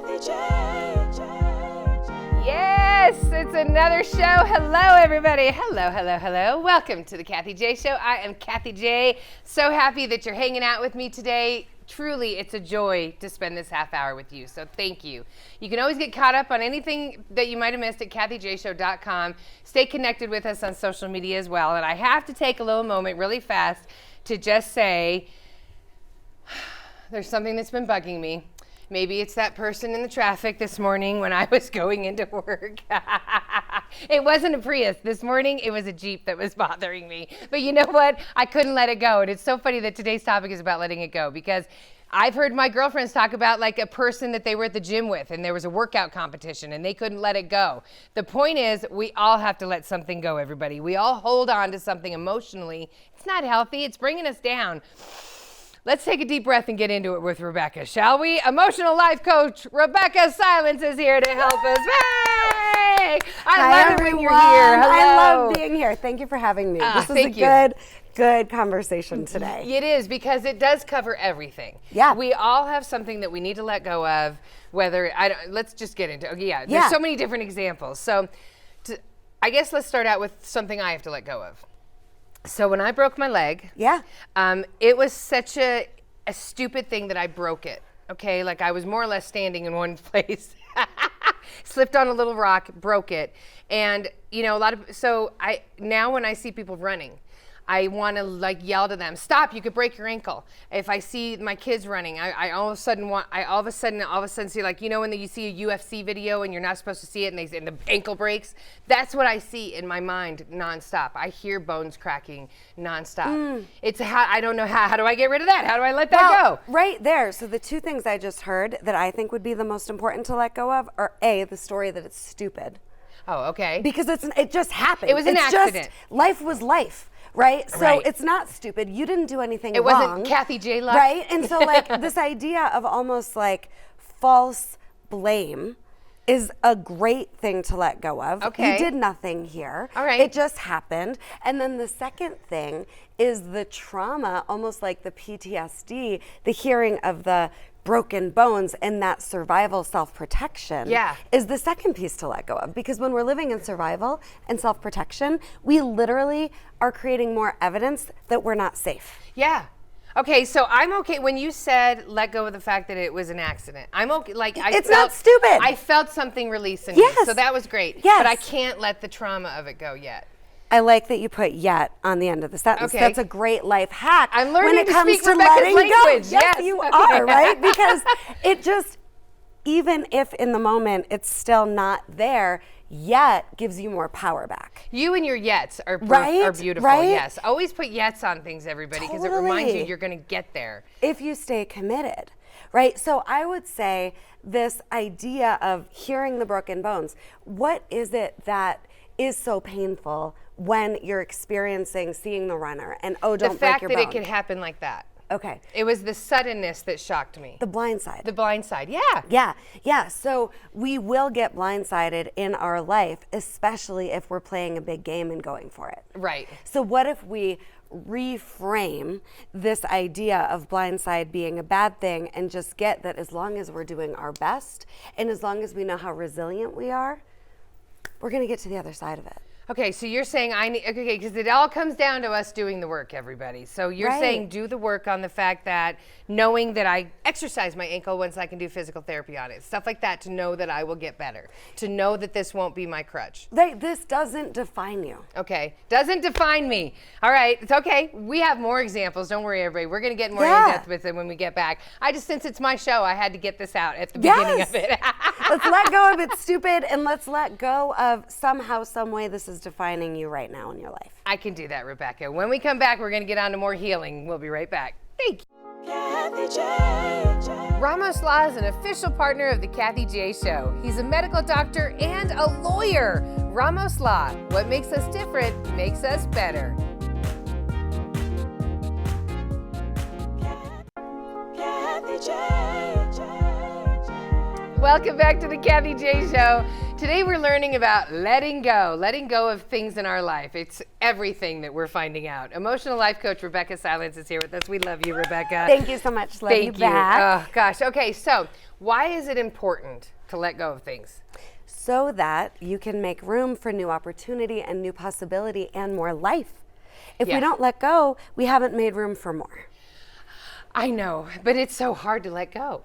Kathie J. Yes, it's another show. Hello, everybody. Hello. Welcome to the Kathie J Show. I am Kathie J. So happy that you're hanging out with me today. Truly, it's a joy to spend this half hour with you, so thank you. You can always get caught up on anything that you might have missed at KathieJShow.com. Stay connected with us on social media as well. And I have to take a little moment really fast to just say, there's something that's been bugging me. Maybe it's that person in the traffic this morning when I was going into work. It wasn't a Prius. This morning, it was a Jeep that was bothering me. But you know what? I couldn't let it go. And it's so funny that today's topic is about letting it go, because I've heard my girlfriends talk about like a person that they were at the gym with and there was a workout competition and they couldn't let it go. The point is, we all have to let something go, everybody. We all hold on to something emotionally. It's not healthy. It's bringing us down. Let's take a deep breath and get into it with Rebeccah, shall we? Emotional life coach Rebeccah Silence is here to help us. Hey! Hi, love it when everyone. you're here. Hello. I love being here. Thank you for having me. This is a good conversation today. It is, because it does cover everything. Yeah. We all have something that we need to let go of, let's just get into it. Yeah, there's so many different examples. So I guess let's start out with something I have to let go of. So when I broke my leg, it was such a stupid thing that I broke it. Okay, like I was more or less standing in one place, slipped on a little rock, broke it, and you know now when I see people running, I want to like yell to them, stop, you could break your ankle. If I see my kids running, I all of a sudden see, like, you know when you see a UFC video and you're not supposed to see it and the ankle breaks? That's what I see in my mind nonstop. I hear bones cracking nonstop. I don't know how do I get rid of that? How do I let that go? Right there. So the two things I just heard that I think would be the most important to let go of are A, the story that it's stupid. Oh, okay. Because it just happened. It was an accident. Life was life. Right? So Right. It's not stupid. You didn't do anything It wrong. wasn't Kathie J. Luck. Right? And so like this idea of almost like false blame is a great thing to let go of. Okay. You did nothing here. All right. It just happened. And then the second thing is the trauma, almost like the PTSD, the hearing of the broken bones and that survival self-protection is the second piece to let go of. Because when we're living in survival and self-protection, we literally are creating more evidence that we're not safe. Yeah. Okay, so I'm okay. When you said let go of the fact that it was an accident, I'm okay. Like It's not stupid. I felt something release in me, so that was great. Yes. But I can't let the trauma of it go yet. I like that you put yet on the end of the sentence. Okay. That's a great life hack. I'm learning when it to comes speak to Rebeccah's letting language. go. Yes, you okay. are, right? Because it just, even if in the moment it's still not there, yet gives you more power back. You and your yets are beautiful. Right? Yes. Always put yets on things, everybody, because it reminds you you're going to get there. If you stay committed, right? So I would say this idea of hearing the broken bones, what is it that is so painful when you're experiencing seeing the runner and don't break your bone? The fact that it could happen like that. Okay. It was the suddenness that shocked me. The blind side. The blind side, yeah. Yeah. So we will get blindsided in our life, especially if we're playing a big game and going for it. Right. So what if we reframe this idea of blindside being a bad thing and just get that as long as we're doing our best and as long as we know how resilient we are, we're going to get to the other side of it. Okay, so you're saying because it all comes down to us doing the work, everybody. So you're saying do the work on the fact that knowing that I exercise my ankle once I can do physical therapy on it, stuff like that, to know that I will get better, to know that this won't be my crutch. This doesn't define you. Okay, doesn't define me. All right, it's okay. We have more examples. Don't worry, everybody. We're going to get more in depth with it when we get back. Since it's my show, I had to get this out at the beginning of it. Let's let go of it's stupid, and let's let go of somehow, some way this is defining you right now in your life. I can do that, Rebeccah. When we come back, we're going to get on to more healing. We'll be right back. Thank you. Kathie J. Ramos Law is an official partner of the Kathie J Show. He's a medical doctor and a lawyer. Ramos Law, what makes us different makes us better. Kathie J. Welcome back to the Kathie J Show. Today we're learning about letting go of things in our life. It's everything that we're finding out. Emotional life coach Rebeccah Silence is here with us. We love you, Rebeccah. Thank you so much. Love you back. Oh gosh. Okay, so why is it important to let go of things? So that you can make room for new opportunity and new possibility and more life. If we don't let go, we haven't made room for more. I know, but it's so hard to let go.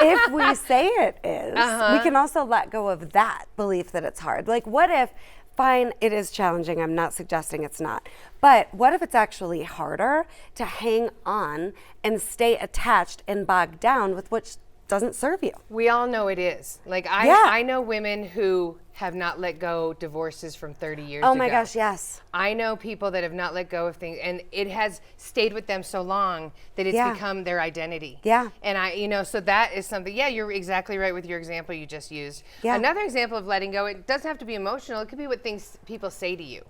If we say it is, we can also let go of that belief that it's hard. Like, what if, fine, it is challenging. I'm not suggesting it's not. But what if it's actually harder to hang on and stay attached and bogged down with what doesn't serve you? We all know it is. Like, I know women who have not let go divorces from 30 years ago. Oh my gosh, yes. I know people that have not let go of things, and it has stayed with them so long that it's become their identity. Yeah. And so that is something, you're exactly right with your example you just used. Yeah. Another example of letting go, it doesn't have to be emotional, it could be what things people say to you.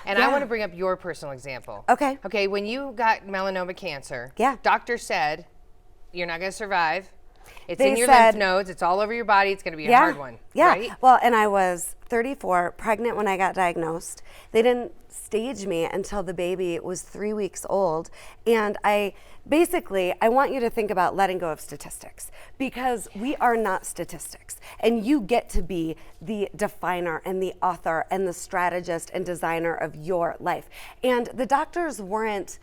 And I want to bring up your personal example. Okay. Okay, when you got melanoma cancer, doctor said, you're not gonna survive. It's in your lymph nodes. It's all over your body. It's going to be a hard one. Yeah. Right? Well, and I was 34, pregnant when I got diagnosed. They didn't stage me until the baby was 3 weeks old. And I want you to think about letting go of statistics, because we are not statistics. And you get to be the definer and the author and the strategist and designer of your life. And the doctors weren't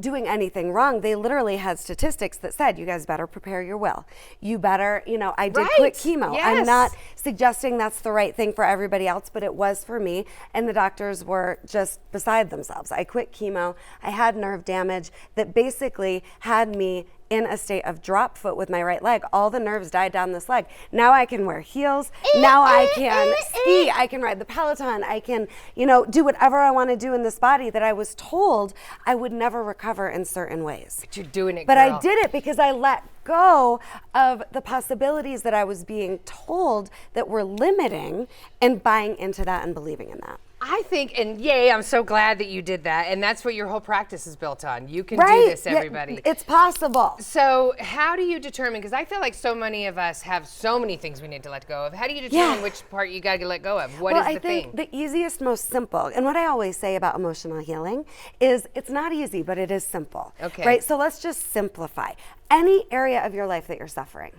doing anything wrong. They literally had statistics that said, you guys better prepare your will. You better, I did quit chemo. Yes. I'm not suggesting that's the right thing for everybody else, but it was for me. And the doctors were just beside themselves. I quit chemo. I had nerve damage that basically had me in a state of drop foot with my right leg. All the nerves died down this leg. Now I can wear heels. Now I can ski. I can ride the Peloton. I can, do whatever I want to do in this body that I was told I would never recover in certain ways. But you're doing it, But girl. I did it because I let go of the possibilities that I was being told that were limiting, and buying into that and believing in that. I think, and yay, I'm so glad that you did that. And that's what your whole practice is built on. You can do this, everybody. Yeah, it's possible. So how do you determine, because I feel like so many of us have so many things we need to let go of. How do you determine which part you got to let go of? What is the thing? I think the easiest, most simple, and what I always say about emotional healing is it's not easy, but it is simple. Okay. Right? So let's just simplify. Any area of your life that you're suffering,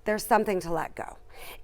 there's something to let go.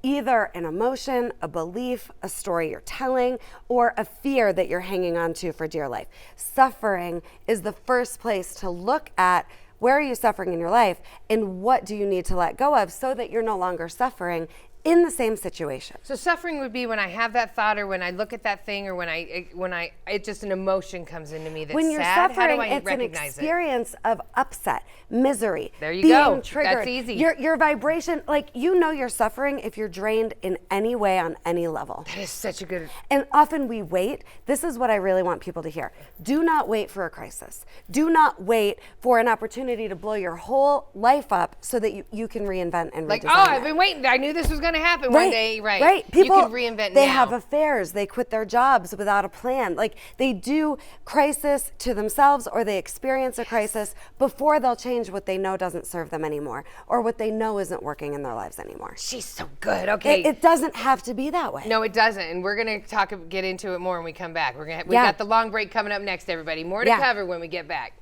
Either an emotion, a belief, a story you're telling, or a fear that you're hanging on to for dear life. Suffering is the first place to look at where are you suffering in your life and what do you need to let go of so that you're no longer suffering in the same situation. So suffering would be when I have that thought, or when I look at that thing, or when it just an emotion comes into me that's when you're sad. suffering, How do I it's an recognize experience of upset, misery. There you being go. Triggered. That's easy. Your vibration, you're suffering if you're drained in any way on any level. That is such a good. And often we wait. This is what I really want people to hear. Do not wait for a crisis. Do not wait for an opportunity to blow your whole life up so that you can reinvent and redesign I've been waiting. I knew this was going to happen one day. Right. People, you can reinvent they now. have affairs. They quit their jobs without a plan. They do crisis to themselves, or they experience a crisis before they'll change what they know doesn't serve them anymore, or what they know isn't working in their lives anymore. She's so good. Okay. It doesn't have to be that way. No, it doesn't. And we're going to get into it more when we come back. We got the long break coming up next, everybody. More to cover when we get back.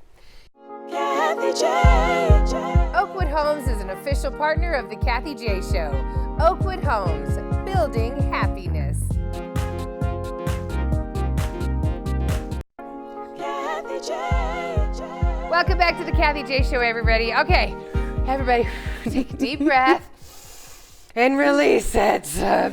Kathie J. Oakwood Homes is an official partner of the Kathie J Show. Oakwood Homes, building happiness. Kathie J. Welcome back to the Kathie J Show, everybody. Okay, everybody, take a deep breath and release it,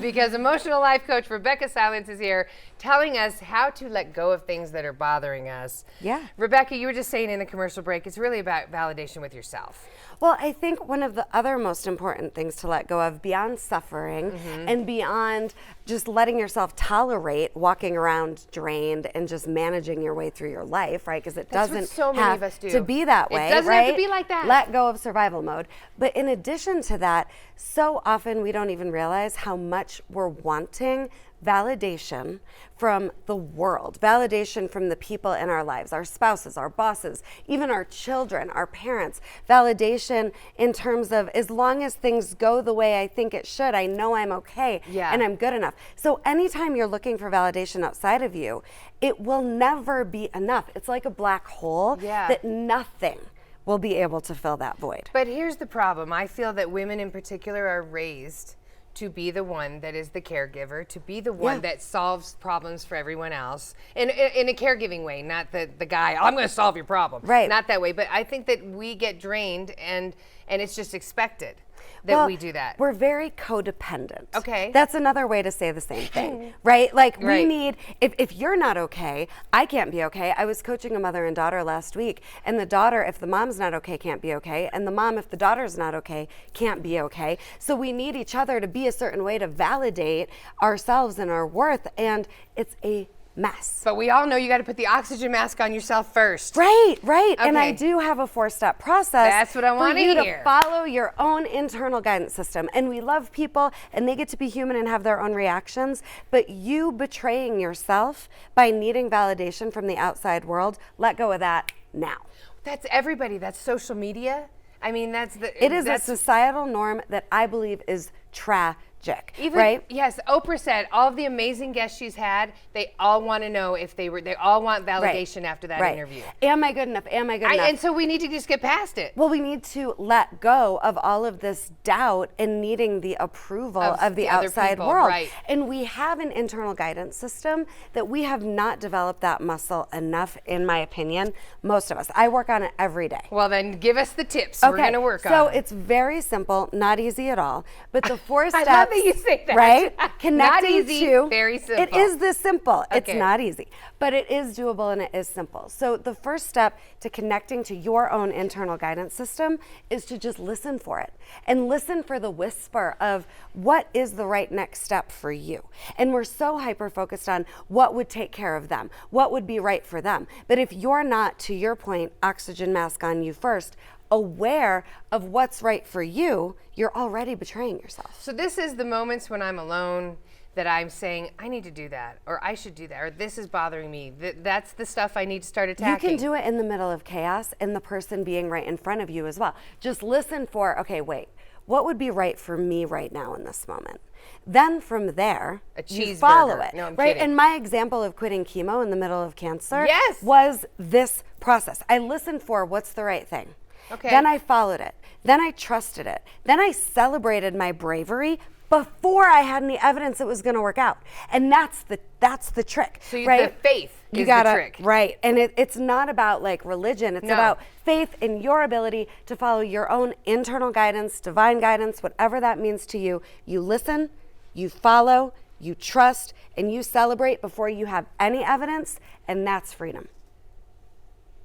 because emotional life coach Rebeccah Silence is here telling us how to let go of things that are bothering us. Yeah. Rebeccah, you were just saying in the commercial break, it's really about validation with yourself. Well, I think one of the other most important things to let go of, beyond suffering and beyond just letting yourself tolerate walking around drained and just managing your way through your life, right? Because it That's what doesn't so many have of us do. to be that way, It doesn't right? have to be like that. Let go of survival mode. But in addition to that, so often we don't even realize how much we're wanting validation from the world, validation from the people in our lives, our spouses, our bosses, even our children, our parents, validation in terms of as long as things go the way I think it should, I know I'm okay and I'm good enough. So anytime you're looking for validation outside of you, it will never be enough. It's like a black hole that nothing will be able to fill that void. But here's the problem. I feel that women in particular are raised to be the one that is the caregiver, to be the one that solves problems for everyone else in a caregiving way, not the guy, I'm going to solve your problem. Right. Not that way. But I think that we get drained and it's just expected that we do that. We're very codependent. Okay. That's another way to say the same thing, right? Like we need, if you're not okay, I can't be okay. I was coaching a mother and daughter last week, and the daughter, if the mom's not okay, can't be okay, and the mom, if the daughter's not okay, can't be okay. So we need each other to be a certain way to validate ourselves and our worth, and it's a mess. But we all know you got to put the oxygen mask on yourself first. Right. Okay. And I do have a 4-step process. That's what I want to hear. To follow your own internal guidance system. And we love people and they get to be human and have their own reactions, but you betraying yourself by needing validation from the outside world, let go of that now. That's everybody. That's social media. I mean, it is a societal norm that I believe is tragic. Right? Yes, Oprah said all of the amazing guests she's had, they all want to know if they all want validation after that interview. Am I good enough? Am I good enough? And so we need to just get past it. Well, we need to let go of all of this doubt and needing the approval of the outside world. Right. And we have an internal guidance system that we have not developed that muscle enough, in my opinion, most of us. I work on it every day. Well, then give us the tips. We're going to work on it. So it's very simple, not easy at all. But the 4 steps. I love that you say that. Right? Connecting not easy, to, very simple. It is this simple. Okay. It's not easy, but it is doable and it is simple. So the first step to connecting to your own internal guidance system is to just listen for it and listen for the whisper of what is the right next step for you. And we're so hyper focused on what would take care of them, what would be right for them. But if you're not, to your point, oxygen mask on you first, aware of what's right for you, you're already betraying yourself. So this is the moments when I'm alone that I'm saying, I need to do that, or I should do that, or this is bothering me. That's the stuff I need to start attacking. You can do it in the middle of chaos and the person being right in front of you as well. Just listen for, okay, wait, what would be right for me right now in this moment? Then from there, you follow it. No, I'm right? kidding. And my example of quitting chemo in the middle of cancer was this process. I listened for what's the right thing. Okay. Then I followed it. Then I trusted it. Then I celebrated my bravery before I had any evidence it was going to work out. And that's the trick. So right? the faith is the trick. Right. And it's not about like religion. It's about faith in your ability to follow your own internal guidance, divine guidance, whatever that means to you. You listen, you follow, you trust, and you celebrate before you have any evidence, and that's freedom.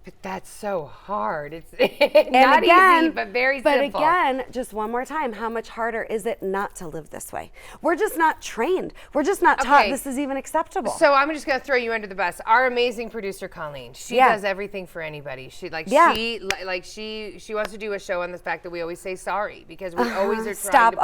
But that's so hard. It's not easy, but very simple. But again, just one more time, how much harder is it not to live this way? We're just not trained. We're just not taught this is even acceptable. So I'm just going to throw you under the bus. Our amazing producer, Colleen, she does everything for anybody. She wants to do a show on the fact that we always say sorry because we always are trying Stop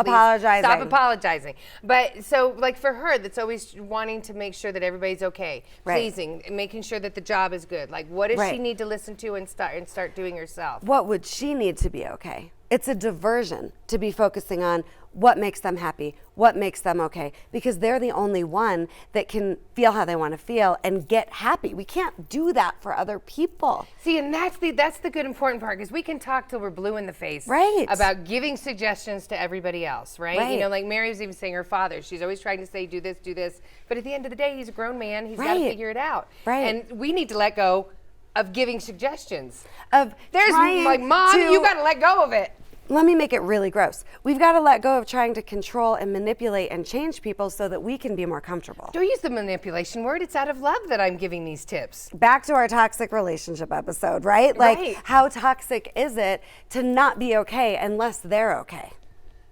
apologizing. But so like for her, that's always wanting to make sure that everybody's okay, pleasing, making sure that the job is good. Like what does she need to listen to and start doing herself? What would she need to be okay? It's a diversion to be focusing on what makes them happy, what makes them okay, because they're the only one that can feel how they want to feel and get happy. We can't do that for other people. See, and that's the good important part, because we can talk till we're blue in the face about giving suggestions to everybody else, right? You know, like Mary was even saying her father, she's always trying to say do this, but at the end of the day, he's a grown man, he's got to figure it out. And we need to let go of giving suggestions. There's like, Mom, you got to let go of it. Let me make it really gross. We've got to let go of trying to control and manipulate and change people so that we can be more comfortable. Don't use the manipulation word. It's out of love that I'm giving these tips. Back to our toxic relationship episode, right? Like, how toxic is it to not be okay unless they're okay?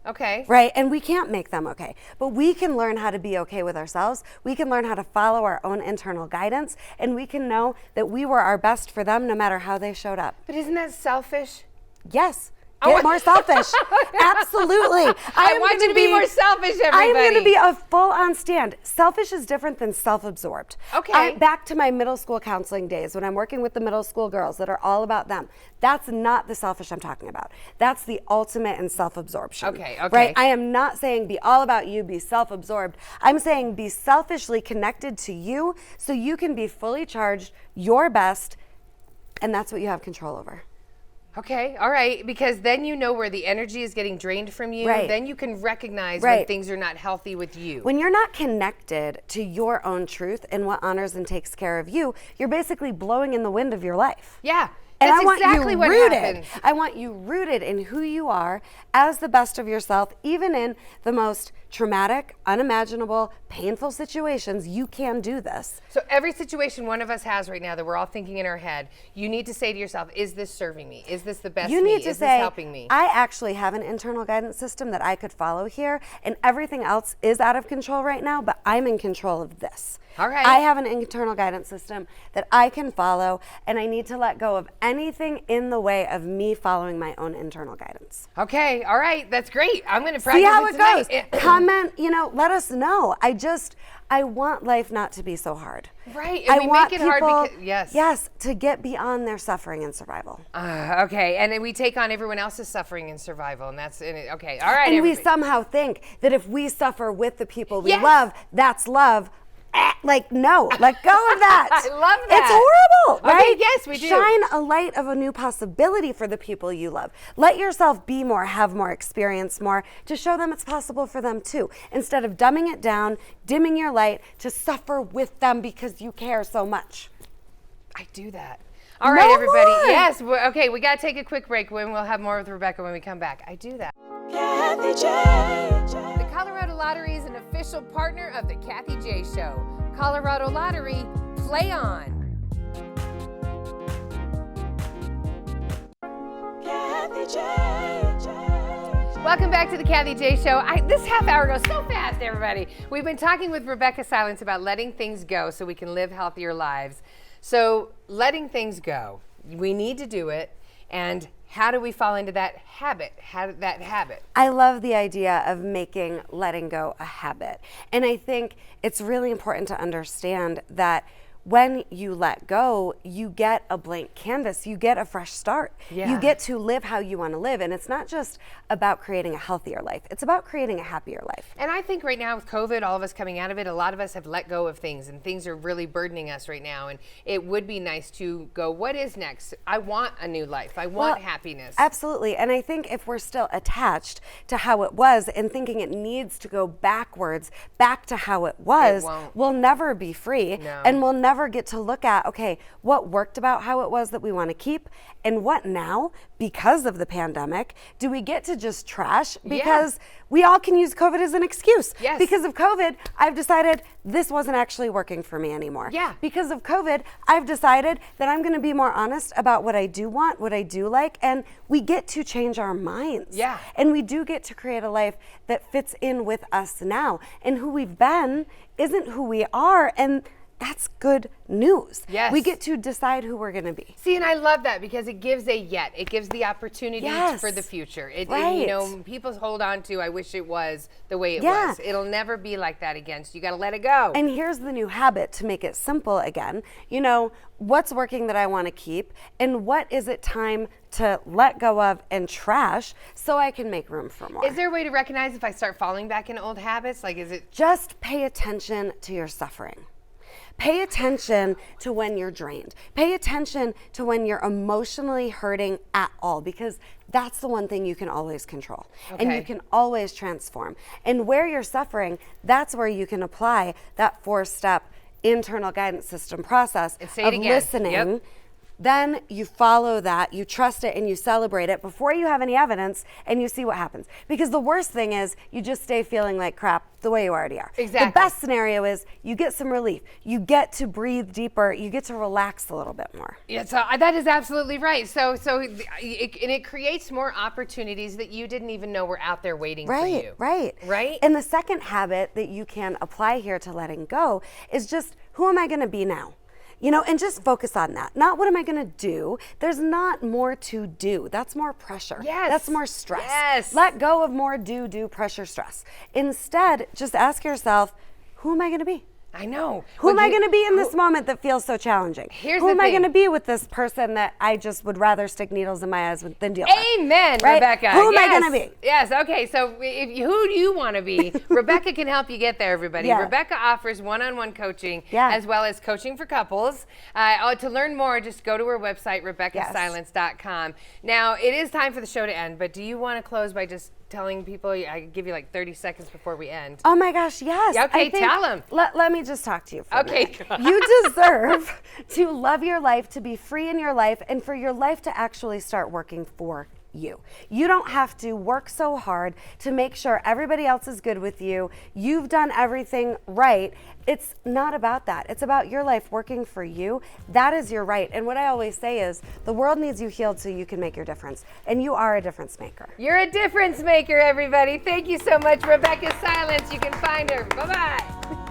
Okay. Right? And we can't make them okay. But we can learn how to be okay with ourselves. We can learn how to follow our own internal guidance. And we can know that we were our best for them no matter how they showed up. But isn't that selfish? Yes. Get more selfish. Absolutely. I want you to be more selfish, everybody. I am going to be a full-on stand. Selfish is different than self-absorbed. Okay. Back to my middle school counseling days when I'm working with the middle school girls that are all about them. That's not the selfish I'm talking about. That's the ultimate in self-absorption. Okay. Right? I am not saying be all about you, be self-absorbed. I'm saying be selfishly connected to you so you can be fully charged, your best, and that's what you have control over. Okay, all right, because then you know where the energy is getting drained from you. Right. Then you can recognize when things are not healthy with you. When you're not connected to your own truth and what honors and takes care of you, you're basically blowing in the wind of your life. Yeah. And That's I want exactly you what rooted. happens. I want you rooted in who you are as the best of yourself, even in the most traumatic, unimaginable, painful situations. You can do this. So every situation one of us has right now that we're all thinking in our head, you need to say to yourself, is this serving me? Is this the best You me? need to Is say, this helping me? I actually have an internal guidance system that I could follow here, and everything else is out of control right now, but I'm in control of this. All right. I have an internal guidance system that I can follow, and I need to let go of anything in the way of me following my own internal guidance. Okay, all right, that's great. I'm going to practice See how it tonight. goes. Comment, let us know. I want life not to be so hard. Right, and we make it hard because, yes, to get beyond their suffering and survival. Okay, and then we take on everyone else's suffering and survival, and that's in it. Okay, all right. And we everybody. somehow think that if we suffer with the people we love, that's love. No, let go of that. I love that. It's horrible, right? Okay, yes, we do. Shine a light of a new possibility for the people you love. Let yourself be more, have more, experience more, to show them it's possible for them too. Instead of dumbing it down, dimming your light, to suffer with them because you care so much. I do that. All right, everybody. More. Yes. Okay, we got to take a quick break. We'll have more with Rebeccah when we come back. I do that. Kathie J. The Colorado Lottery is an official partner of the Kathie J Show. Colorado Lottery, play on. Kathie J. Welcome back to the Kathie J Show. This half hour goes so fast, everybody. We've been talking with Rebeccah Silence about letting things go so we can live healthier lives. So letting things go, we need to do it. And how do we fall into that habit? I love the idea of making letting go a habit. And I think it's really important to understand that when you let go, you get a blank canvas, you get a fresh start. Yeah. You get to live how you want to live. And it's not just about creating a healthier life, it's about creating a happier life. And I think right now with COVID, all of us coming out of it, a lot of us have let go of things and things are really burdening us right now. And it would be nice to go, what is next? I want a new life. I want happiness. Absolutely. And I think if we're still attached to how it was and thinking it needs to go backwards, back to how it was, we'll never be free. No. And we'll never get to look at, okay, what worked about how it was that we want to keep, and what now, because of the pandemic, do we get to just trash? Because we all can use COVID as an excuse. Yes. Because of COVID, I've decided this wasn't actually working for me anymore. Yeah. Because of COVID, I've decided that I'm going to be more honest about what I do want, what I do like, and we get to change our minds. Yeah. And we do get to create a life that fits in with us now. And who we've been isn't who we are, and that's good news. Yes. We get to decide who we're going to be. See, and I love that because it gives it gives the opportunity for the future. People hold on to, I wish it was the way it was. It'll never be like that again. So you got to let it go. And here's the new habit to make it simple again. What's working that I want to keep, and what is it time to let go of and trash so I can make room for more? Is there a way to recognize if I start falling back into old habits? Just pay attention to your suffering. Pay attention to when you're drained. Pay attention to when you're emotionally hurting at all, because that's the one thing you can always control. Okay. And you can always transform. And where you're suffering, that's where you can apply that 4-step internal guidance system process of listening. Yep. Then you follow that, you trust it, and you celebrate it before you have any evidence, and you see what happens. Because the worst thing is you just stay feeling like crap the way you already are. Exactly. The best scenario is you get some relief. You get to breathe deeper. You get to relax a little bit more. Yeah, so that is absolutely right. So it creates more opportunities that you didn't even know were out there waiting for you. Right. And the second habit that you can apply here to letting go is just, who am I going to be now? You know, and just focus on that. Not what am I going to do? There's not more to do. That's more pressure. Yes. That's more stress. Yes. Let go of more do, pressure, stress. Instead, just ask yourself, who am I going to be? I know. Who am I going to be in this moment that feels so challenging? Who am I going to be with this person that I just would rather stick needles in my eyes than deal with? Amen, right? Rebeccah. Who am I going to be? Yes, okay, so who do you want to be? Rebeccah can help you get there, everybody. Yeah. Rebeccah offers one-on-one coaching Yeah. as well as coaching for couples. To learn more, just go to her website, RebeccahSilence.com. Now, it is time for the show to end, but do you want to close by just telling people? I give you like 30 seconds before we end. Oh my gosh, yes. Okay, tell them. Let me just talk to you for a minute. Okay. You deserve to love your life, to be free in your life, and for your life to actually start working for you. You don't have to work so hard to make sure everybody else is good with you. You've done everything right. It's not about that. It's about your life working for you. That is your right. And what I always say is the world needs you healed so you can make your difference. And you are a difference maker. You're a difference maker, everybody. Thank you so much, Rebeccah Silence. You can find her. Bye-bye.